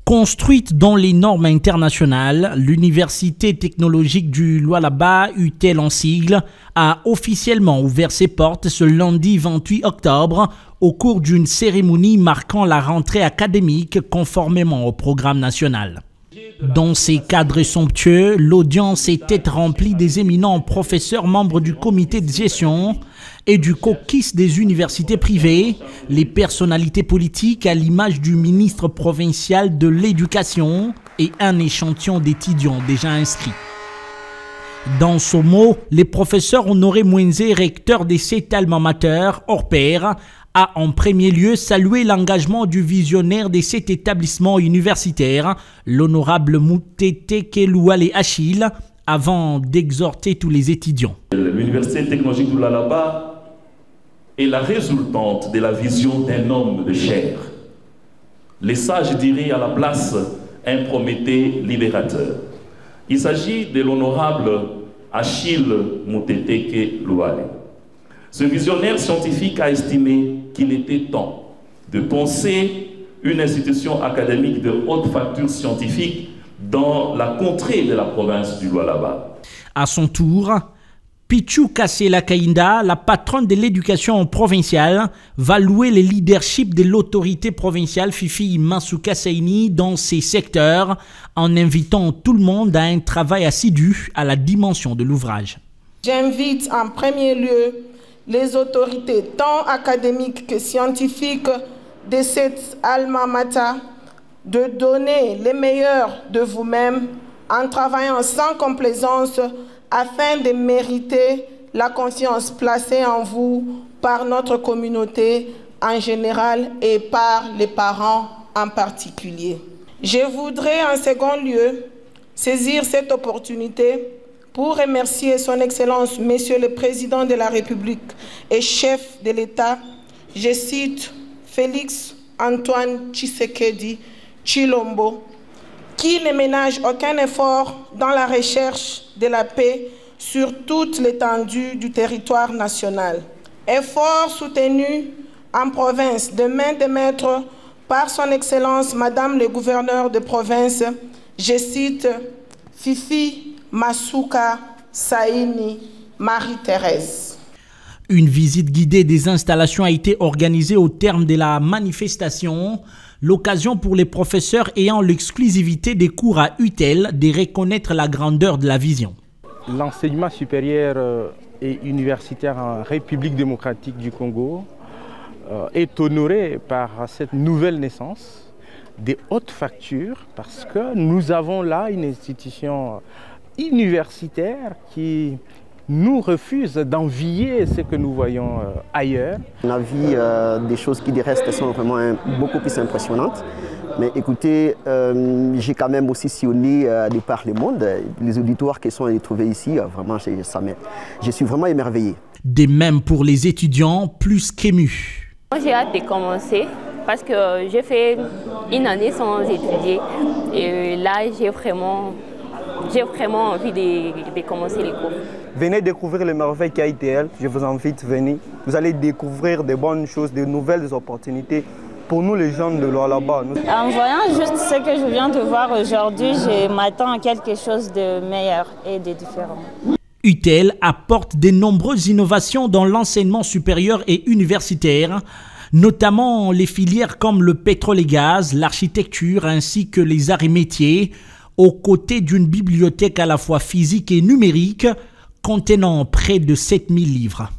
Construite dans les normes internationales, l'Université technologique du Lualaba, UTEL en sigle, a officiellement ouvert ses portes ce lundi 28 octobre au cours d'une cérémonie marquant la rentrée académique conformément au programme national. Dans ces cadres somptueux, l'audience était remplie des éminents professeurs membres du comité de gestion et du caucus des universités privées, les personnalités politiques à l'image du ministre provincial de l'Éducation et un échantillon d'étudiants déjà inscrits. Dans ce mot, les professeurs Honoré Mwenze, recteur des 7 alma mater hors pair, a en premier lieu salué l'engagement du visionnaire des 7 établissements universitaires, l'honorable Moutete Kelouale Achille, avant d'exhorter tous les étudiants. L'Université technologique du Lualaba est la résultante de la vision d'un homme de chair. Les sages diraient à la place un Prométhée libérateur. Il s'agit de l'honorable Achille Moutete Kelouale. Ce visionnaire scientifique a estimé qu'il était temps de penser une institution académique de haute facture scientifique dans la contrée de la province du Lualaba. À son tour, Pichu Kassela Kainda, la patronne de l'éducation provinciale, va louer le leadership de l'autorité provinciale Fifi Masuka Saini dans ces secteurs en invitant tout le monde à un travail assidu à la dimension de l'ouvrage. J'invite en premier lieu les autorités tant académiques que scientifiques de cette alma mater de donner les meilleurs de vous-même en travaillant sans complaisance afin de mériter la confiance placée en vous par notre communauté en général et par les parents en particulier. Je voudrais en second lieu saisir cette opportunité pour remercier son Excellence, Monsieur le Président de la République et chef de l'État, je cite Félix Antoine Tshisekedi Tshilombo, qui ne ménage aucun effort dans la recherche de la paix sur toute l'étendue du territoire national. Effort soutenu en province de main de maître par son Excellence, Madame le gouverneur de province, je cite Fifi Masuka Saini Marie-Thérèse. Une visite guidée des installations a été organisée au terme de la manifestation, l'occasion pour les professeurs ayant l'exclusivité des cours à UTEL de reconnaître la grandeur de la vision. L'enseignement supérieur et universitaire en République démocratique du Congo est honoré par cette nouvelle naissance des hautes factures parce que nous avons là une institution universitaire qui nous refuse d'envier ce que nous voyons ailleurs. On a vu des choses qui du reste sont vraiment beaucoup plus impressionnantes. Mais écoutez, j'ai quand même aussi sillonné de par le monde. Les auditoires qui sont trouvés ici, vraiment, je suis vraiment émerveillé. De même pour les étudiants, plus qu'émus. Moi, j'ai hâte de commencer parce que j'ai fait une année sans étudier. Et là, j'ai vraiment envie de commencer les cours. Venez découvrir les merveilles qu'a UTEL, je vous invite, venez. Vous allez découvrir des bonnes choses, de nouvelles opportunités pour nous les jeunes de Lualaba. En voyant juste ce que je viens de voir aujourd'hui, je m'attends à quelque chose de meilleur et de différent. UTEL apporte de nombreuses innovations dans l'enseignement supérieur et universitaire, notamment les filières comme le pétrole et gaz, l'architecture ainsi que les arts et métiers, aux côtés d'une bibliothèque à la fois physique et numérique contenant près de 7000 livres.